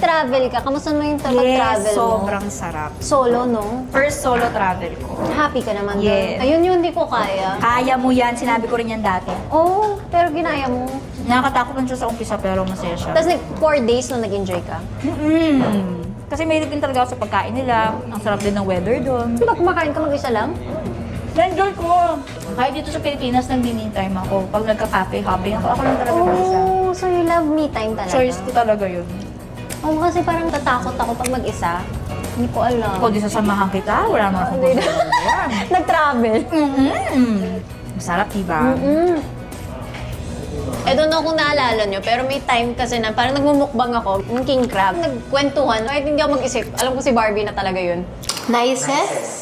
nag-travel ka, kamusta mo yung pag-travel mo? sobrang sarap. Solo, no? First solo travel ko. Happy ka naman Yes. doon. Ayun yung hindi ko kaya. Kaya mo yan, sinabi ko rin yan dati. Oo, pero ginaya mo. Nakakatakot lang siya sa umpisa pero masaya siya. Tapos 4 days na nag-enjoy ka. Kasi may din talaga ako sa pagkain nila. Ang sarap din ng weather doon. Di ba kumakain ka mag-isa lang? Na-enjoy ko. Kahit dito sa Pilipinas, nag-me time ako. Pag nagka-cafe hopping ako, ako lang talaga mag-isa. Oh, so you love me time talaga? Choice ko talaga yun. Oo, kasi parang tatakot ako pag mag-isa. Hindi ko alam. Kung di sasamahan kita, wala naman akong Hindi. yan. Nag-travel. Masarap, diba? I don't know kung naalala nyo, pero may time kasi na parang nagmumukbang ako, yung king crab. Nagkwentuhan, kahit hindi ako mag-isip, alam ko si Barbie na talaga yun. Nices?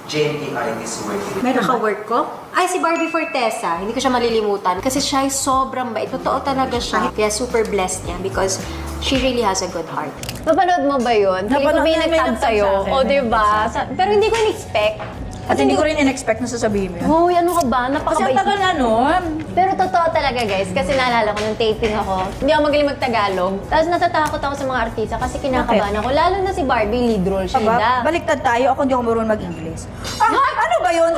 JNTI is working. May naka-work ko? Ay, si Barbie Fortesa. Hindi ko siya malilimutan. Kasi siya ay sobrang bait. Totoo talaga siya. Kaya super blessed niya because she really has a good heart. Napanood mo ba yun? Hindi ko Napanood may na, may nag-tag nag-tag sa'yo. sa akin, O, may diba? Pero hindi ko in-expect. At hindi ko rin in-expect na sasabihin mo yun. Hoy, ano ka ba? Kasi ang Napakabait. tagal na nun. Pero totoo talaga guys, kasi naalala ko nung taping ako, hindi ako magaling mag-Tagalog. Tapos natatakot ako sa mga artista kasi kinakabahan ako. Lalo na si Barbie, lead role siya. Aba, baliktad tayo. Ako hindi ako marunong mag-English. Ano ba yun?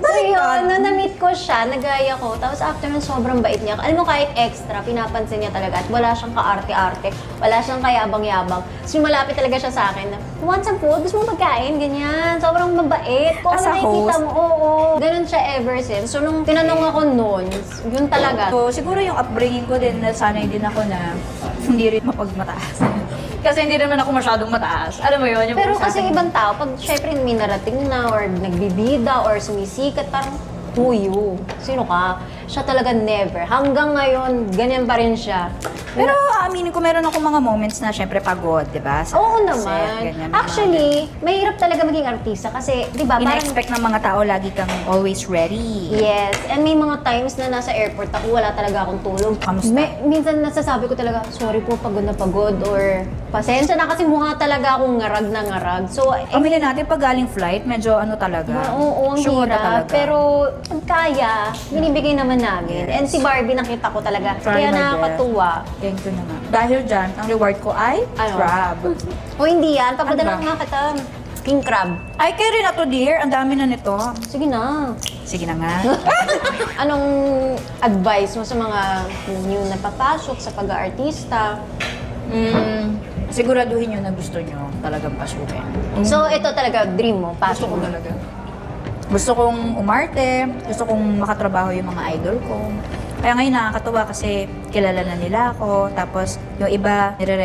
So yun, nung na-meet ko siya, nagaya ko. Tapos after nun, sobrang bait niya. Alam mo, kahit extra, pinapansin niya talaga. At wala siyang kaarte-arte, wala siyang kayabang-yabang. So malapit talaga siya sa akin na, want some food? Gusto mo magkain? Ganyan. Sobrang mabait. Kung As ano a nakikita host? mo, oo. Ganun siya ever since. So nung tinanong ako noon, yun talaga. So, siguro yung upbringing ko din, nasanay din ako na hindi rin mapagmataas. Kasi hindi naman ako masyadong mataas. Alam mo yun? Yung Pero sa kasi akin. ibang tao, pag syempre may narating na or nagbibida or sumisikat, parang, who you? Sino ka? Siya talaga never. Hanggang ngayon, ganyan pa rin siya. Pero aminin ko, meron ako mga moments na syempre pagod, di ba? Sa Oo set, naman. ganyan, Actually, mahirap talaga maging artista kasi, di ba, parang... ina-expect ng mga tao lagi kang always ready. Yes, and may mga times na nasa airport ako, wala talaga akong tulog. Kamusta? Minsan nasasabi ko talaga, sorry po, pagod na pagod, or pasensya na kasi mukha talaga akong ngarag na ngarag. So, Aminin natin, pag galing flight, medyo ano talaga. Oo, ang sure hirap. talaga. Pero pag kaya, binibigay naman namin. Yes. And si Barbie nakita ko talaga. Try Kaya my nakakatuwa. Thank you naman. Dahil dyan, ang reward ko ay Ano? crab. O hindi yan, papadala Ano ba? nga kita. King crab. Ay, kayo rin na to, dear. Ang dami na nito. Sige na. Sige na nga. Anong advice mo sa mga new na papasok sa pag-aartista? Siguraduhin nyo na gusto nyo talagang pasukin. So, ito talaga, dream mo. Gusto Pasok ko mo. talaga. Gusto kong umarte, gusto kong makatrabaho yung mga idol ko. Kaya ngayon nakakatuwa kasi kilala na nila ako, tapos yung iba nire